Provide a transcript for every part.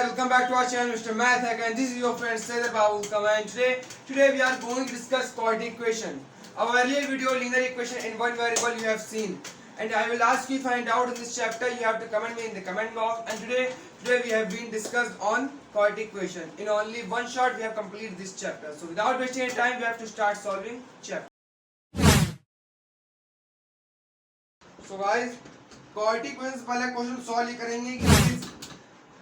guys, welcome back to our channel Mr. Math Hack, and this is your friend Saidar Babu Kama, and today we are going to discuss quadratic equation. Our earlier video linear equation in one variable you have seen, and I will ask you if I doubt in this chapter you have to comment me in the comment box. And today we have been discussed on quadratic equation. In only one shot we have completed this chapter. So without wasting any time we have to start solving chapter. So guys, quadratic equation से पहले question solve ये करेंगे कि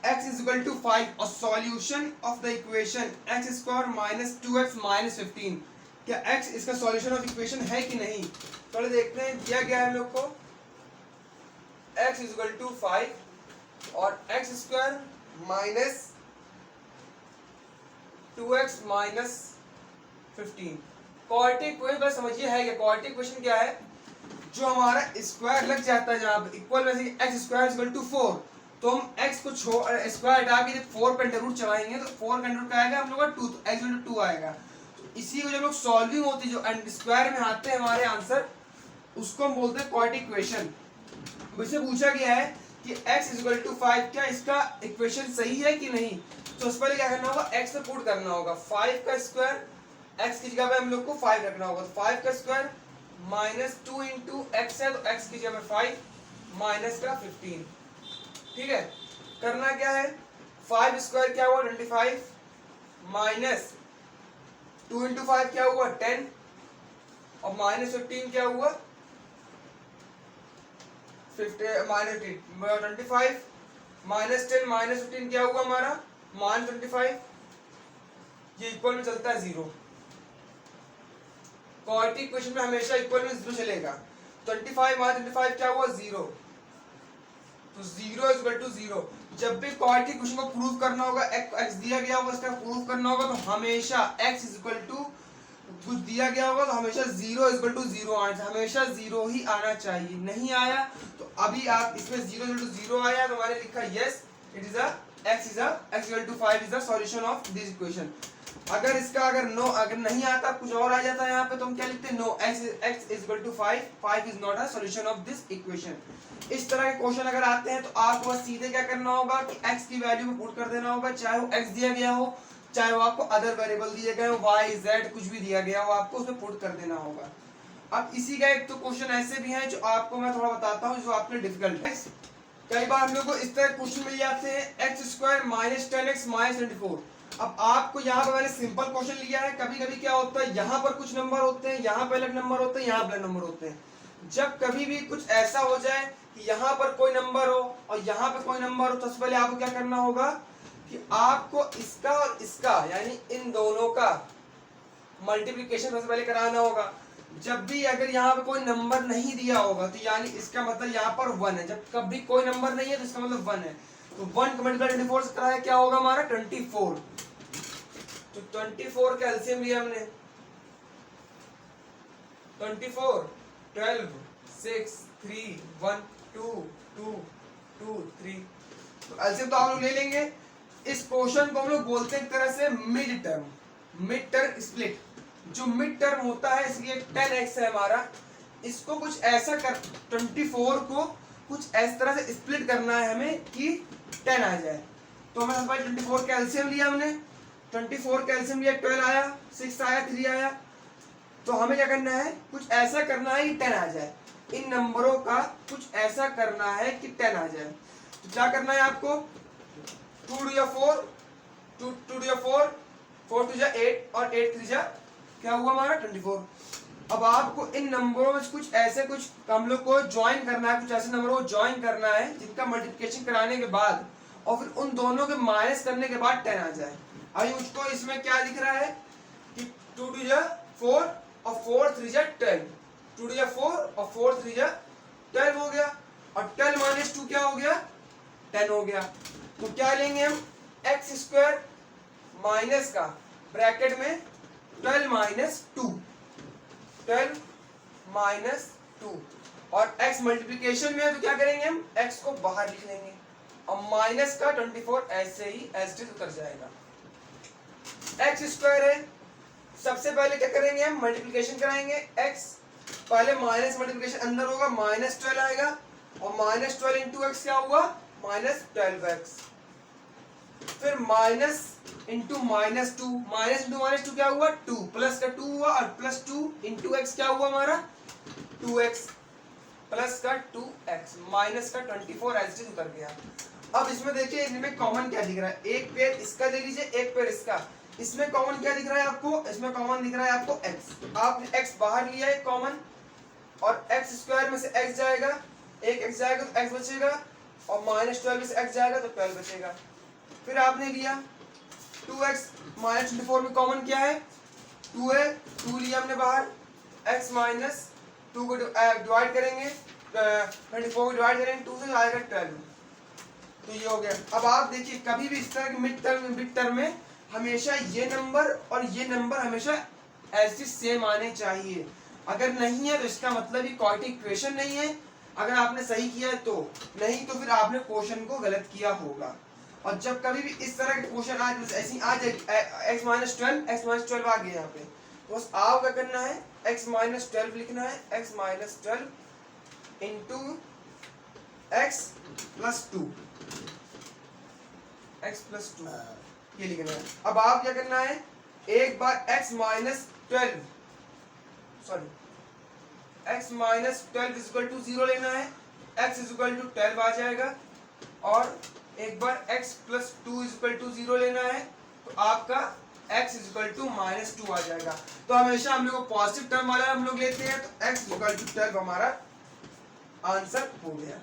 x is equal to 5 और solution of the equation x square minus 2x minus 15, क्या x इसका solution of equation है कि नहीं। पहले देखते हैं दिया गया है हम लोग को x is equal to 5 और x square minus 2x minus 15। Quadratic equation बस समझिए है क्या। क्वाड्रेटिक इक्वेशन क्या है, जो हमारा स्क्वायर लग जाता है जहां पे इक्वल में से x स्क्वायर इक्वल टू 4, तो हम x को छोड़ स्क्वायर हटा के जब 4 पे अंडर रूट चलाएंगे तो 4 का अंडर रूट आएगा हम लोग का 2, तो x इक्वल टू 2 आएगा। तो इसी को जब लोग सॉल्विंग होती है जो स्क्वायर में आते हैं हमारे आंसर, उसको हम बोलते हैं क्वाड्रेटिक इक्वेशन। मुझसे पूछा गया है कि x इक्वल टू 5 क्या इसका इक्वेशन सही है कि नहीं। तो उससे पहले क्या करना होगा, x पे पुट करना होगा। 5 का स्क्वायर x की जगह पे हम लोग को 5 रखना होगा, तो 5 का स्क्वायर माइनस 2 इंटू एक्स है, तो x की जगह पे 5 माइनस का 15। ठीक है, करना क्या है, 5 स्क्वायर क्या हुआ 25 माइनस 2 इंटू 5 क्या हुआ 10 और माइनस 15 क्या हुआ 50 माइनस 25 माइनस 10 माइनस 15 क्या हुआ हमारा माइनस 25। ये इक्वल में चलता है 0। क्वाड्रेटिक इक्वेशन में हमेशा इक्वल में 0 चलेगा। 25 माइनस 25 क्या हुआ 0, तो 0 इज इक्वल टू 0। जब भी क्वाड्रेटिक इक्वेशन को प्रूव करना होगा, x दिया गया होगा इसका प्रूव करना होगा, तो हमेशा x इज इक्वल टू कुछ दिया गया होगा तो हमेशा 0 इज इक्वल टू 0 आना, हमेशा 0 ही आना चाहिए। नहीं आया तो अभी आप इसमें 0 इज इक्वल टू 0 आया तो मैंने लिखा yes it is a x equal to 5 is the solution of this equation. अगर इसका अगर नहीं आता कुछ और आ जाता है यहाँ पे, तो हम क्या लिखते हैं, no x is equal to 5 is not a solution of this equation. इस तरह के क्वेश्चन अगर आते हैं तो आपको बस सीधे क्या करना होगा कि x की वैल्यू में पुट कर देना होगा, चाहे वो x दिया गया हो चाहे वो आपको अदर वेरिएबल दिए गए हो y z कुछ भी दिया गया हो, आपको उसमें पुट कर देना होगा। अब इसी का एक तो क्वेश्चन ऐसे भी हैं जो आपको मैं थोड़ा बताता हूँ जो आपके डिफिकल्ट है। कई बार हम लोग को इस तरह क्वेश्चन मिल जाते हैं x square minus 10x minus 24। अब आपको यहाँ पर मैंने सिंपल क्वेश्चन लिया है। कभी कभी क्या होता है, यहाँ पर कुछ नंबर होते हैं, यहाँ पे अलग नंबर होते हैं, यहाँ पे अलग नंबर होते हैं। जब कभी भी कुछ ऐसा हो जाए कि यहाँ पर कोई नंबर हो और यहाँ पे कोई नंबर हो, तो सबसे पहले आपको क्या करना होगा कि आपको इसका और इसका यानी इन दोनों का मल्टीप्लिकेशन सबसे पहले कराना होगा। जब भी अगर यहाँ पे कोई नंबर नहीं दिया होगा तो यानी इसका मतलब यहाँ पर 1 है। जब कभी कोई नंबर नहीं है तो इसका मतलब 1 है। तो 1 को मल्टीप्लाई 24 से कराया क्या होगा हमारा 24। तो 24 का एलसीएम लिया हमने 24 12 6 3 1 2 2 2 3। तो एलसीएम तो आप लोग ले लेंगे। इस क्वेश्चन को हम लोग बोलते हैं एक तरह से मिड टर्म स्प्लिट। जो मिड टर्म होता है इसलिए 10x है हमारा, इसको कुछ ऐसा कर 24 को कुछ इस तरह से स्प्लिट करना है हमें कि 10 आ जाए। तो हमें सबसे पहले 24 का एलसीएम लिया हमने, 24 का एलसीएम लिया, 12 आया 6 आया 3 आया। तो हमें क्या करना है, कुछ ऐसा करना है कि 10 आ जाए। इन नंबरों का कुछ ऐसा करना है कि 10 आ जाए। तो क्या करना है आपको, 2 टू 4 2 टू 4 4 टू 8 और 8 3 क्या हुआ हमारा 24। अब आपको इन नंबरों में कुछ ऐसे कुछ हम लोग को ज्वाइन करना है, कुछ ऐसे नंबरों को ज्वाइन करना है जिनका मल्टीप्लिकेशन कराने के बाद और फिर उन दोनों के माइनस करने के बाद 10 आ जाए। अभी मुझको इसमें क्या दिख रहा है कि 2 टू 4 और 4 3 12, 2 टू 4 और 4 3 12 हो गया और 12 माइनस 2 क्या हो गया 10 हो गया। तो क्या लेंगे हम, x स्क्वायर माइनस का ब्रैकेट में 12 माइनस 2 12 माइनस 2 और x मल्टीप्लिकेशन में है तो क्या करेंगे हम, x को बाहर लिख लेंगे और माइनस का 24 ऐसे ही एज इट इज उतर जाएगा। x स्क्वायर है, सबसे पहले क्या करेंगे हम मल्टीप्लिकेशन कराएंगे। x पहले माइनस मल्टीप्लिकेशन अंदर होगा माइनस 12 आएगा और माइनस 12 इंटू एक्स क्या हुआ माइनस 12x। फिर minus into minus two, minus into minus two क्या हुआ 2, प्लस का 2 हुआ और प्लस 2 इंटू एक्स क्या हुआ हमारा 2x, प्लस का 2x, माइनस का 24 एज इट उतर गया। अब इसमें देखिए इनमें कॉमन क्या दिख रहा है, एक पेयर इसका ले लीजिए, एक पेयर इसका। इसमें कॉमन क्या दिख रहा है आपको, इसमें कॉमन दिख रहा है आपको x। आपने x बाहर लिया है कॉमन, और x स्क्वायर में से x जाएगा, एक x जाएगा तो x बचेगा, और माइनस 12 में से x जाएगा तो 12 बचेगा। फिर आपने लिया 2x, माइनस 24 में कॉमन क्या है 2 है, 2 लिया हमने बाहर, x माइनस 2 को डिवाइड करेंगे 24 को डिवाइड करेंगे 2 से आएगा 12, तो ये हो गया। अब आप देखिए कभी भी इस तरह के मिड टर्म में हमेशा ये नंबर और ये नंबर हमेशा ऐसे सेम आने चाहिए, अगर नहीं है तो इसका मतलब ये क्वाड्रेटिक इक्वेशन नहीं है, अगर आपने सही किया है तो, नहीं तो फिर आपने क्वेश्चन को गलत किया होगा। और जब कभी भी इस तरह के क्वेश्चन आज ऐसी आ जाए x माइनस 12 आ गया यहाँ पे, तो बस आप क्या करना है x माइनस 12 लिखना है, x minus 12 into x plus 2, x plus 2 ये लिखना है। अब आप क्या करना है, एक बार x minus 12 is equal to 0 लेना है, x इज इक्वल टू 12 आ जाएगा, और एक बार x plus 2 is equal to 0 लेना है, तो आपका x is equal to minus 2 आ जाएगा। तो हमेशा हम लोग पॉजिटिव टर्म वाला हम लोग लेते हैं, तो x इज इक्वल टू 12 हमारा आंसर हो गया।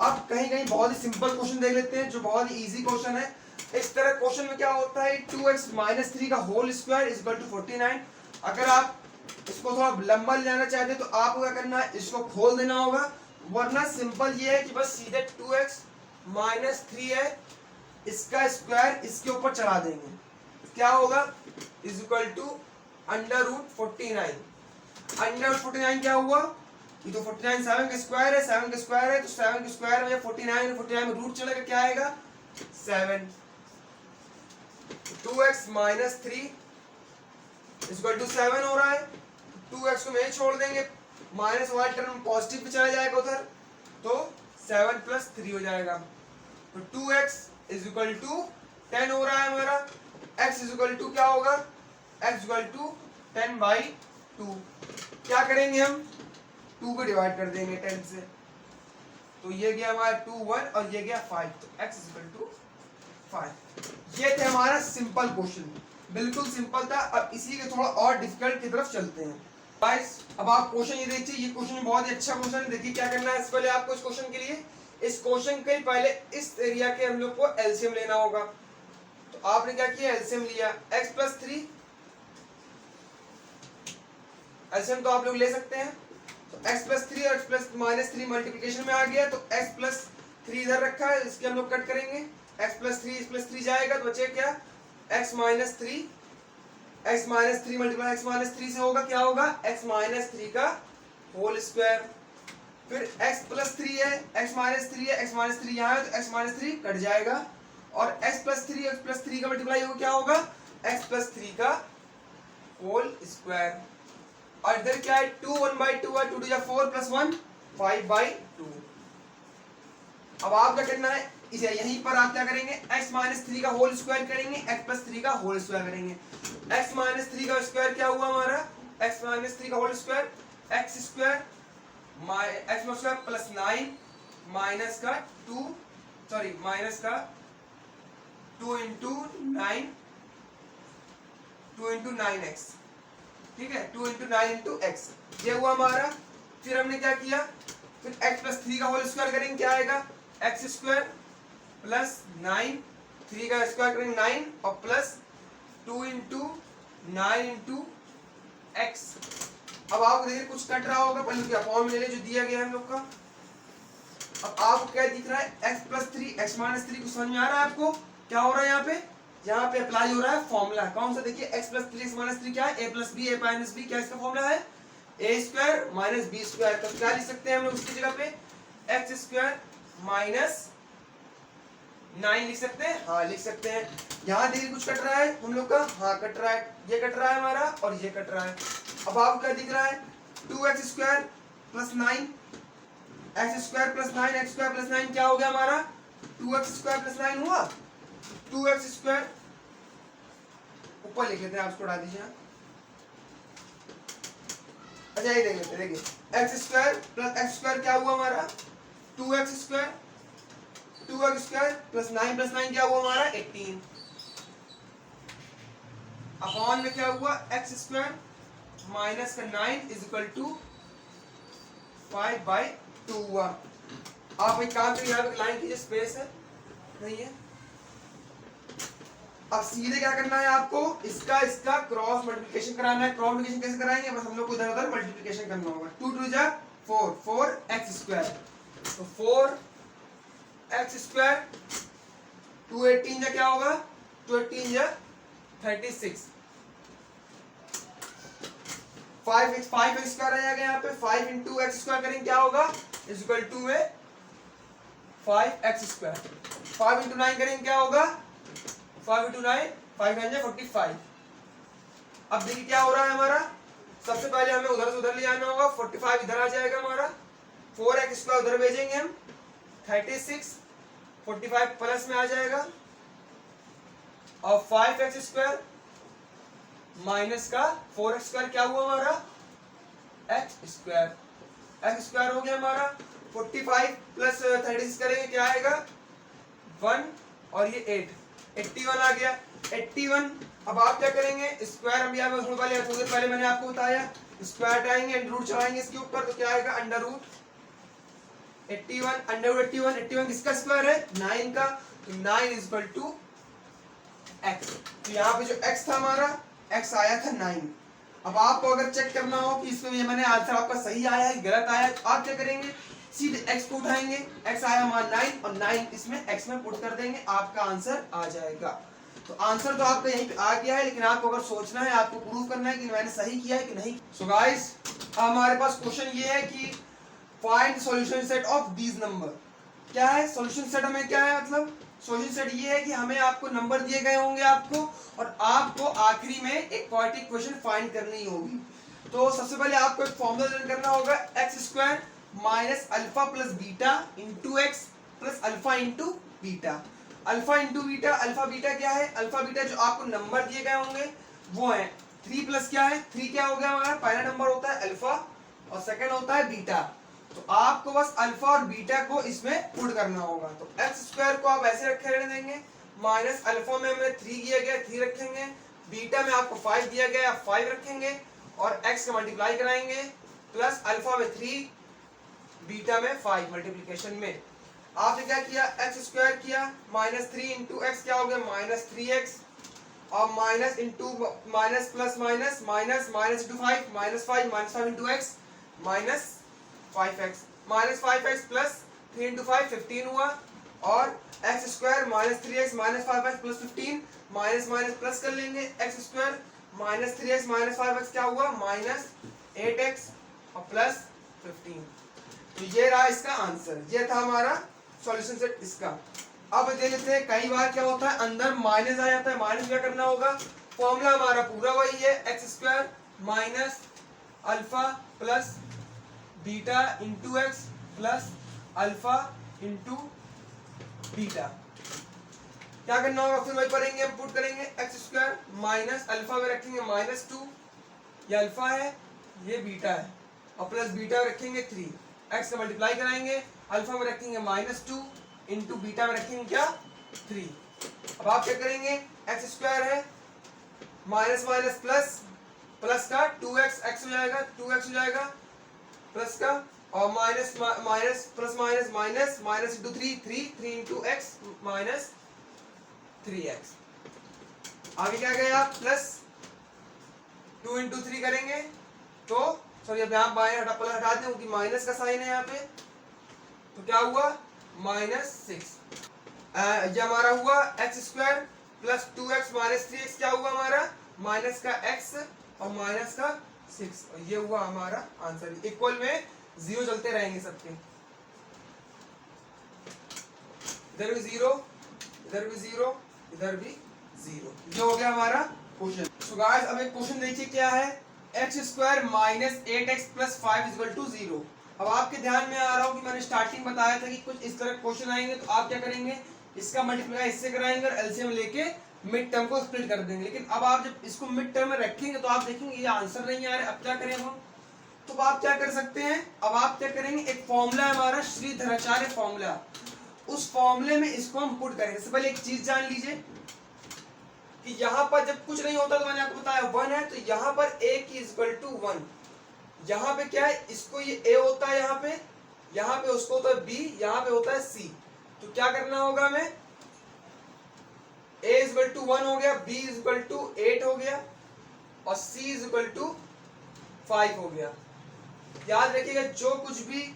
अब कहीं कहीं बहुत ही सिंपल क्वेश्चन देख लेते हैं जो बहुत ही इजी क्वेश्चन है। इस तरह क्वेश्चन में क्या होता है 2x माइनस 3 का whole square is equal to 49। अगर आप इसको थोड़ा लंबा ले जाना चाहते हैं तो आपको क्या करना है, इसको खोल देना होगा, वरना सिंपल ये है कि बस सीधे 2x माइनस 3 है इसका स्क्वायर इसके ऊपर चढ़ा देंगे, क्या होगा is equal to under root 49। Under root 49 क्या हुआ, ये तो 49 7 का स्क्वायर है, 7 का स्क्वायर है, तो 7 के स्क्वायर में 49 में रूट चलेगा, क्या आएगा 7। 2x माइनस 3 इक्वल टू 7 हो रहा है, 2x को में छोड़ देंगे, माइनस वाला टर्म पॉजिटिव पे चला जाएगा उधर, तो 7 प्लस 3 हो जाएगा, तो 2x इज इक्वल टू 10 हो रहा है हमारा। x इज इक्वल टू क्या होगा, x इक्वल टू 10/2। क्या करेंगे हम 2 को डिवाइड कर देंगे 10 से, तो ये गया हमारा 2 1 और ये गया 5, तो x इज इक्वल टू 5। ये थे हमारा सिंपल क्वेश्चन, बिल्कुल सिंपल था। अब इसी के थोड़ा और डिफिकल्ट की तरफ चलते हैं गाइस। अब आप क्वेश्चन ये देखिए, ये क्वेश्चन बहुत ही अच्छा क्वेश्चन है। देखिए क्या करना है, इससे पहले आपको इस क्वेश्चन के लिए, इस क्वेश्चन के पहले इस एरिया के हम लोग को एलसीएम लेना होगा। तो आपने क्या किया, एलसीएम लिया, x प्लस 3, एलसीएम तो आप लोग ले सकते हैं, तो x प्लस 3 और x प्लस माइनस 3 मल्टीप्लीकेशन में आ गया, तो x प्लस 3 इधर रखा है, इसके हम लोग कट करेंगे, x प्लस 3 जाएगा, तो बचे क्या x minus 3 multiply x minus 3 से होगा, क्या होगा x माइनस 3 का होल स्क्वायर। फिर x प्लस 3 है, x माइनस 3 है, x माइनस 3 यहाँ है, तो x माइनस 3 कट जाएगा, और x प्लस 3 का मल्टीप्लाई होगा, क्या होगा x प्लस 3 का होल स्क्वायर। और इधर क्या है 2 1/2 है, 2 2 4 प्लस 1 5/2। अब आप क्या करना है, इसे यहीं पर आप क्या करेंगे, x माइनस 3 का होल स्क्वायर करेंगे, x प्लस 3 का होल स्क्वायर करेंगे। x माइनस 3 का स्क्वायर क्या हुआ हमारा, x माइनस 3 का whole square x square plus 9 minus का 2 इंटू 9x, ठीक है 2 इंटू 9 इंटू x, ये हुआ हमारा। फिर हमने क्या किया, फिर x प्लस 3 का होल स्क्वायर करेंगे, क्या आएगा x स्क्वायर प्लस 9, 3 का स्क्वायर करेंगे 9 और प्लस 2 इंटू 9 इंटू एक्स। अब आपको देखिए कुछ कट रहा होगा, पहले क्या फॉर्म ले ले जो दिया गया है हम लोग का। अब आपको क्या दिख रहा है, x प्लस 3 x माइनस 3 को समझ में आ रहा है आपको क्या हो रहा है, यहाँ पे अप्लाई हो रहा है फॉर्मूला, कौन सा, देखिए x प्लस 3 x माइनस 3 क्या है, a plus B a minus B, क्या इसका फॉर्मूला है a square minus B square. तो क्या लिख सकते हैं हम लोग उसकी जगह पे x स्क्वायर माइनस 9 लिख सकते हैं, हाँ लिख सकते हैं। यहाँ देखिए कुछ कट रहा है हम लोग का, हाँ कट रहा है, ये कट रहा है हमारा और ये कट रहा है। अब आपको क्या दिख रहा है 2x square plus 9 x square plus 9 x square plus 9 क्या हो गया हमारा 2x स्क्वायर प्लस 9 हुआ, 2x² ऊपर लिख लेते हैं, आप उसको हटा दीजिए। अच्छा ये देख लेते, देखिए x² प्लस x² क्या हुआ हमारा 2x² 2x² प्लस 9 क्या हुआ हमारा 18 अपॉन में क्या हुआ x² माइनस का 9 इज इक्वल टू 5/2 हुआ। आप एक काम करिए, यहाँ पे लाइन कीजिए, स्पेस है नहीं है। अब सीधे क्या करना है आपको, इसका क्रॉस मल्टीप्लिकेशन कराना है। क्रॉस मल्टीप्लिकेशन कैसे कराएंगे, बस हम लोग को इधर उधर मल्टीप्लिकेशन करना होगा। 2 2 जा 4 4x², तो 4x², 2 18 जा क्या होगा 2 18 जा 36, 5x² आ जाएगा यहाँ पे। 5 इंटू x² करेंगे क्या होगा इज इक्वल टू में 5x²। 5 इंटू 9 करेंगे क्या होगा 5 इंटू 9 5 9 45। अब देखिए क्या हो रहा है हमारा, सबसे पहले हमें उधर से उधर ले जाना होगा। 45 इधर आ जाएगा हमारा, 4x² उधर भेजेंगे हम 36, 45 प्लस में आ जाएगा, और 5x² माइनस का 4x² क्या हुआ हमारा x² हो गया हमारा। 45 प्लस 36 करेंगे क्या आएगा 1 और ये 8 81 आ गया 81। अब आप क्या करेंगे स्क्वायर, अभी आप थोड़ी देर पहले मैंने आपको बताया स्क्वायर हटाएंगे एंड रूट चढ़ाएंगे इसके ऊपर, तो क्या आएगा अंडर रूट 81 अंडर रूट 81 किसका स्क्वायर है 9 का, तो 9 इज इक्वल टू x। तो यहाँ पे जो x था हमारा x आया था 9। अब आपको अगर चेक करना हो कि इसमें मैंने आंसर आपका सही आया है गलत आया है, तो आप क्या करेंगे सीधे x को उठाएंगे, x आया हमारा 9 और 9 इसमें x में पुट कर देंगे, आपका आंसर आ जाएगा। तो आंसर तो आपका यहीं पे आ गया है, लेकिन आपको अगर सोचना है, आपको प्रूव करना है कि मैंने सही किया है कि नहीं। सो गाइस हमारे पास क्वेश्चन ये है कि find solution set of these number. क्या है सॉल्यूशन सेट, हमें क्या है मतलब सॉल्यूशन सेट ये है कि हमें आपको नंबर दिए गए होंगे आपको, और आपको आखिरी में एक क्वाड्रेटिक इक्वेशन फाइंड करनी होगी। तो सबसे पहले आपको एक फॉर्मूला लर्न करना होगा x² minus alpha plus beta into x plus alpha into beta. Alpha into beta, alpha beta क्या है, अल्फा बीटा जो आपको नंबर दिए गए होंगे वो है 3 प्लस क्या है 3 क्या हो गया हमारा, पहला नंबर होता है अल्फा और सेकंड होता है बीटा। तो आपको बस अल्फा और बीटा को इसमें पुट करना होगा। तो x² को आप ऐसे रखे रहने देंगे, माइनस अल्फा में हमें 3 दिया गया 3 रखेंगे, बीटा में आपको 5 दिया गया 5 रखेंगे, और x का मल्टीप्लाई कराएंगे प्लस अल्फा में 3 बीटा में 5 मल्टीप्लिकेशन में। आपने क्या किया x² किया माइनस 3 इंटू एक्स क्या हो गया माइनस 3x, और minus into minus plus minus minus minus into 5 minus 5 into x minus 5x minus 5x plus 3 into 5 15 हुआ, और x² minus 3x minus 5x plus 15 minus minus plus कर लेंगे, x² minus 3x minus 5x क्या हुआ minus 8x और plus 15। तो ये रहा इसका आंसर, ये था हमारा सॉल्यूशन सेट इसका। अब देख लेते हैं कई बार क्या होता है अंदर माइनस आ जाता है, माइनस क्या करना होगा, फॉर्मूला हमारा पूरा वही है x² minus alpha plus beta into x plus alpha into beta. क्या करना होगा फिर वही करेंगे, हम पुट करेंगे x² माइनस अल्फा में रखेंगे माइनस 2, ये अल्फा है ये बीटा है, और प्लस बीटा में रखेंगे 3, x का मल्टीप्लाई कराएंगे, अल्फा में रखेंगे माइनस 2 इंटू बीटा में रखेंगे क्या 3। अब आप क्या करेंगे x² है माइनस माइनस प्लस, प्लस का 2x x हो जाएगा 2x हो जाएगा प्लस का, और minus minus plus minus minus minus into 3 into x minus 3x। आगे क्या गया प्लस 2 इंटू 3 करेंगे, तो सॉरी अब यहाँ बाएं हटा दें क्योंकि माइनस का साइन है यहाँ पे, तो क्या हुआ माइनस 6। ये हमारा हुआ x² plus 2x minus 3x क्या हुआ हमारा माइनस का x और माइनस का 6, और ये हुआ हमारा आंसर। इक्वल में 0 चलते रहेंगे सबके, इधर भी 0 इधर भी 0 इधर भी 0, ये हो गया हमारा क्वेश्चन। सो गाइस अब एक क्वेश्चन देखिए क्या है, x² minus 8x plus 5 equal to 0। अब आपके ध्यान में आ रहा हो कि मैंने स्टार्टिंग बताया था कि कुछ इस तरह क्वेश्चन आएंगे, तो आप क्या करेंगे इसका मल्टीप्लाई इससे कराएंगे और एलसीएम लेके मिड टर्म को स्प्लिट कर देंगे। लेकिन अब आप जब इसको मिड टर्म में रखेंगे तो आप देखेंगे ये आंसर नहीं आ रहा है। अब क्या करें हम, तो आप क्या कर सकते हैं, अब आप क्या करेंगे, एक फॉर्मूला है हमारा श्रीधराचार्य फॉर्मूला, उस फॉर्मूले में इसको हम पुट करेंगे। सबसे पहले एक चीज जान लीजिए कि यहाँ पर जब कुछ नहीं होता तो मैंने आपको बताया 1 है, तो यहाँ पर a की इक्वल टू 1, यहाँ पे क्या है, इसको ये a होता है यहाँ पे उसको होता है b, यहाँ पे होता है c। तो क्या करना होगा हमें, a इक्वल टू 1 हो गया, b इक्वल टू 8 हो गया और c इक्वल टू 5 हो गया। याद रखिएगा जो कुछ भी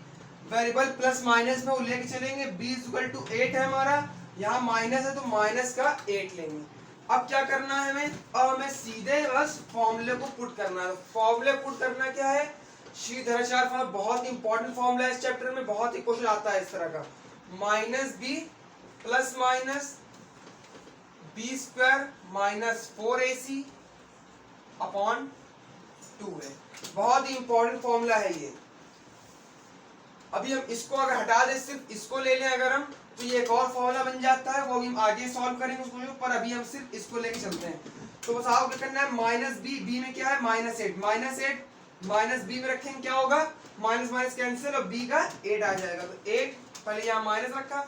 वेरिएबल प्लस माइनस में वो लेके चलेंगे। b इक्वल टू 8 है हमारा, यहाँ माइनस है तो माइनस का 8 लेंगे। अब क्या करना है हमें, अब हमें सीधे बस फॉर्मूले को पुट करना है। फॉर्मूले पुट करना क्या है, श्रीधराचार्य फॉर्मूला बहुत इंपॉर्टेंट फॉर्मूला है, इस चैप्टर में बहुत ही क्वेश्चन आता है इस तरह का। Minus B plus minus B square minus 4ac upon 2 है। बहुत ही इंपॉर्टेंट फॉर्मूला है ये। अभी हम इसको अगर हटा दें, सिर्फ इसको ले लें अगर हम, तो ये एक और फॉर्मूला बन जाता है, वो भी हम आगे सॉल्व करेंगे उसको, पर अभी हम सिर्फ इसको लेके चलते हैं। तो बस आपको क्या करना है, माइनस बी में क्या है माइनस 8 माइनस बी में रखेंगे क्या होगा, माइनस माइनस कैंसिल और बी का 8 आ जाएगा। तो 8 पहले यहाँ माइनस रखा,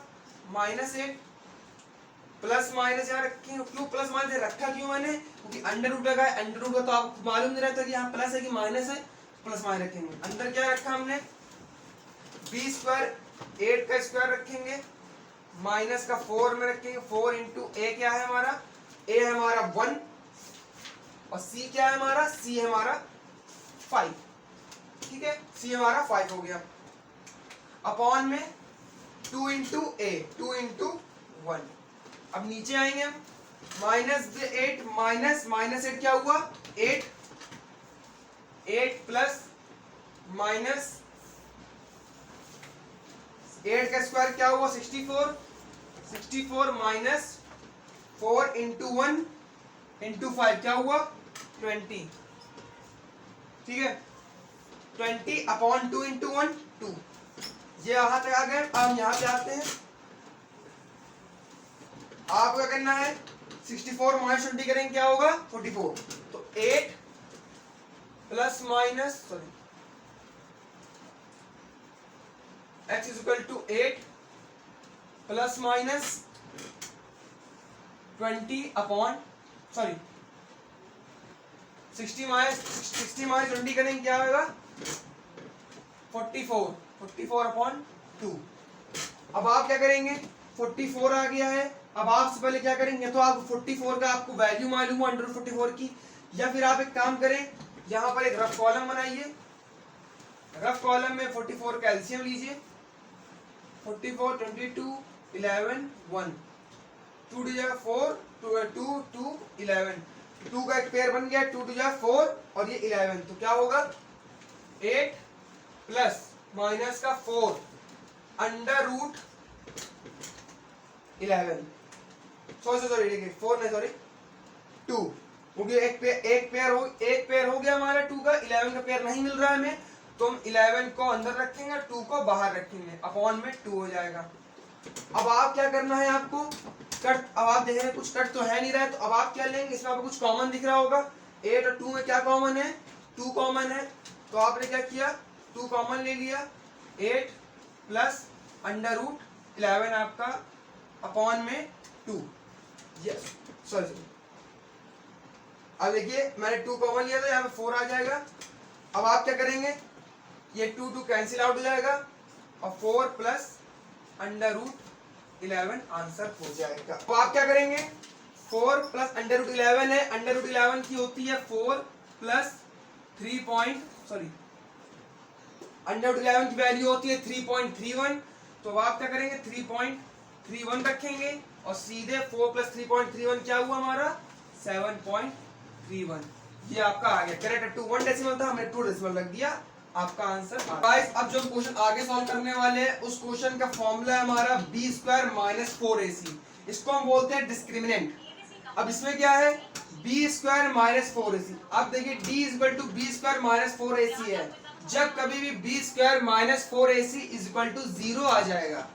माइनस 8 प्लस माइनस यहाँ रखें। क्यों प्लस माइनस रखा क्यों मैंने, क्योंकि अंडर रूट लगा है, अंडर रूट का तो आपको मालूम नहीं रहता कि यहाँ प्लस है कि माइनस है, प्लस माइनस रखेंगे। अंदर क्या रखा हमने, बी स्क्वायर 8 का स्क्वायर रखेंगे, माइनस का 4 में रखेंगे, 4 इंटू ए क्या है हमारा, ए है हमारा 1 और सी क्या है हमारा, सी है हमारा 5, ठीक है, सी हमारा 5 हो गया। अपॉन में 2 इंटू ए, 2 इंटू 1। अब नीचे आएंगे हम, माइनस 8 माइनस 8 क्या हुआ 8 प्लस माइनस 8 का स्क्वायर क्या हुआ 64 माइनस 4 इंटू 1 इंटू 5 क्या हुआ 20, ठीक है, 20 अपॉन 2 इंटू 1 2। ये यहाँ तक आ गए। अब हम यहाँ पे आते हैं, आपको क्या करना है, 64 माइनस 20 करेंगे क्या होगा 44। तो 8 plus minus x is equal to 8 plus minus 20 upon 60 minus 20 करेंगे क्या होगा 44 अपॉन 2। अब आप क्या करेंगे, 44 आ गया है। अब आपसे पहले क्या करेंगे, तो आप 44 का आपको वैल्यू मालूम हो अंडर 44 की, या फिर आप एक काम करें, यहाँ पर एक रफ कॉलम बनाइए, रफ कॉलम में 44 का एलसीएम लीजिए, 44 22 11 1 2 टू 4 2 2 11, 2 का एक पेयर बन गया, 2 टू 4 और ये 11, तो क्या होगा 8 प्लस माइनस का 4 अंडर रूट 11 सॉरी 2, क्योंकि एक पेयर हो गया हमारा 2 का, 11 का पेयर नहीं मिल रहा है हमें, तो हम 11 को अंदर रखेंगे 2 को बाहर रखेंगे, अपॉन में 2 हो जाएगा। अब आप क्या करना है आपको, कट, अब आप देख रहे हैं कुछ कट तो है नहीं रहा है, तो अब आप क्या लेंगे, इसमें आपको कुछ कॉमन दिख रहा होगा, 8 और 2 में क्या कॉमन है 2 कॉमन है, तो आपने क्या किया 2 कॉमन ले लिया, 8 प्लस अंडर रूट 11 आपका अपॉन में 2, यस सॉरी अब देखिए मैंने 2 कॉमन लिया था, यहाँ पे 4 आ जाएगा। अब आप क्या करेंगे, ये 2 कैंसिल आउट हो जाएगा और 4 प्लस अंडर रूट 11 आंसर हो जाएगा। तो आप क्या करेंगे, 4 प्लस अंडर रूट 11 है, अंडर रूट 11 की होती है 4 प्लस अंडर रूट 11 की वैल्यू होती है 3.31, तो आप क्या करेंगे 3.31 रखेंगे और सीधे 4 प्लस 3.31 क्या हुआ हमारा 7.31। ये आपका आ गया करेक्ट। 1 डेसिमल था, हमने 2 डेसिमल रख दिया, आपका आंसर। गाइस अब जो क्वेश्चन आगे सॉल्व करने वाले हैं उस क्वेश्चन का फॉर्मूला है हमारा b स्क्वायर माइनस 4ac, इसको हम बोलते हैं डिस्क्रिमिनेंट। अब इसमें क्या है b स्क्वायर माइनस 4ac। अब देखिए d equal to b square minus 4ac है, जब कभी भी b square minus 4ac is equal to 0 आ जाएगा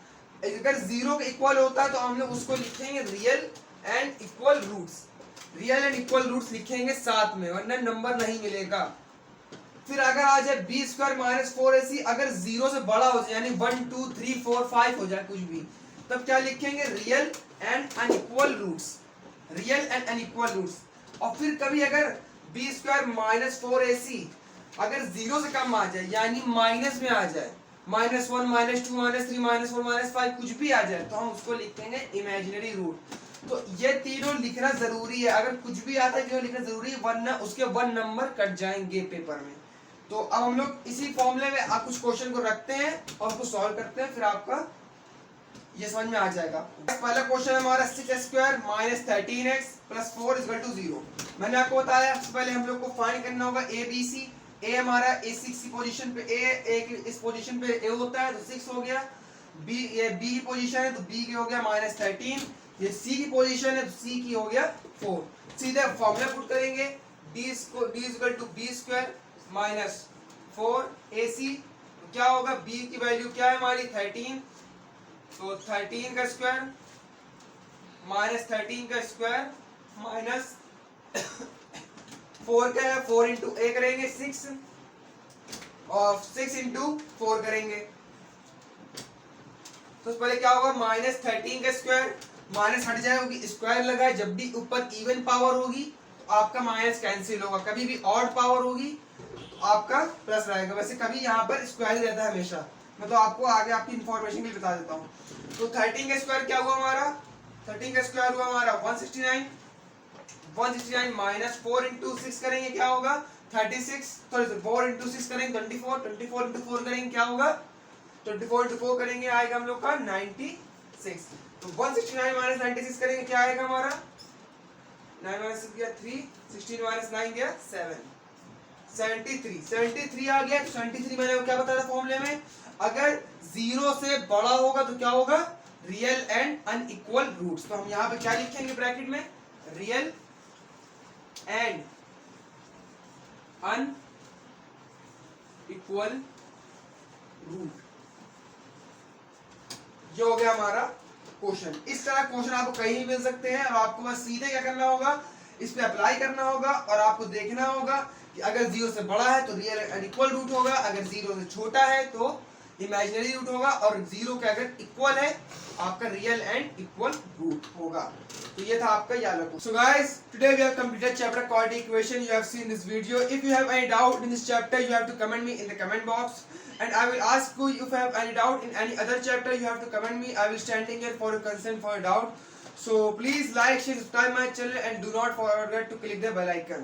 अगर जीरो के इक्वल होता है तो हम लोग उसको लिखेंगे real and equal roots, real and equal roots लिखेंगे साथ में, वरना नंबर नहीं मिलेगा। फिर अगर आ जाए बी स्क्वायर माइनस 4ac, अगर जीरो से बड़ा हो जाए यानी 1 2 3 4 5 हो जाए कुछ भी, तब क्या लिखेंगे real and unequal roots, real and unequal roots. और फिर कभी अगर बी स्क्वायर माइनस 4ac अगर जीरो से कम आ जाए यानी माइनस में आ जाए, -1 -2 -3 -4 -5 कुछ भी आ जाए, तो हम उसको लिखेंगे इमेजिनरी रूट। तो ये तीनों लिखना जरूरी है, अगर कुछ भी आता है तीनों लिखना जरूरी है, वरना उसके 1 नंबर कट जाएंगे पेपर में। तो अब हम लोग इसी फॉर्मूले में आप कुछ क्वेश्चन को रखते हैं और उसको सॉल्व करते हैं, फिर आपका ये समझ में आ जाएगा। पहला क्वेश्चन है हमारा 6x² - 13x + 4 = 0। मैंने आपको बताया सबसे पहले हम लोग को फाइंड करना होगा ए बी सी। ए हमारा A6 की पोजीशन पे ए इस पोजीशन पे ए होता है तो 6 हो गया। बी ये बी की पोजीशन है तो बी की हो गया -13। ये सी की पोजीशन है तो सी की हो गया 4। सीधे फॉर्मूला पुट करेंगे, d = b² - 4ac। तो क्या होगा, b की वैल्यू क्या है हमारी 13, तो 13 का स्क्वायर -13 का स्क्वायर माइनस 4 का है, 4 इंटू ए करेंगे 6 और 6 इंटू 4 करेंगे तो पहले क्या होगा -13 का स्क्वायर, माइनस हट जाएगा क्योंकि स्क्वायर लगा है। जब भी ऊपर इवन पावर होगी तो आपका माइनस कैंसिल होगा, कभी भी ऑड पावर होगी तो आपका प्लस रहेगा। वैसे कभी यहाँ पर स्क्वायर ही रहता है हमेशा, मैं तो आपको आगे आपकी इंफॉर्मेशन भी बता देता हूँ। तो 13 का स्क्वायर क्या हुआ हमारा, 13 का स्क्वायर हुआ हमारा 169 माइनस 4 इंटू 6 करेंगे क्या होगा 36, सॉरी 4 इंटू 6 करेंगे 24, 24 इंटू 4 करेंगे क्या होगा 24 इंटू 4 करेंगे आएगा हम लोग का 96। तो 169 माइनस 96 करेंगे क्या आएगा हमारा 9 माइनस 6 गया 3, 16 माइनस 9 गया 7, 73 आ गया। 73 मैंने क्या बताया था फॉर्मूले में, अगर जीरो से बड़ा होगा तो क्या होगा रियल एंड अनइक्वल रूट्स। तो हम यहाँ पे क्या लिखेंगे ब्रैकेट में, रियल एंड अनइक्वल रूट। ये हो गया हमारा क्वेश्चन। इस तरह क्वेश्चन आपको कहीं भी मिल सकते हैं और आपको बस सीधे क्या करना होगा, इस पे अप्लाई करना होगा और आपको देखना होगा कि अगर जीरो से बड़ा है तो रियल अनइक्वल रूट होगा, अगर जीरो से छोटा है तो इमेजिनरी रूट होगा, और जीरो के अगर इक्वल है आपका रियल एंड इक्वल रूट होगा। तो ये था आपका ये वाला। So guys, today we have completed chapter quadratic equation. You have seen this video. If you have any doubt in this chapter, you have to comment me in the comment box, and I will ask you if you have any doubt in any other chapter. You have to comment me. I will standing here for your consent for your doubt. So please like, share, subscribe my channel, and do not forget to click the bell icon.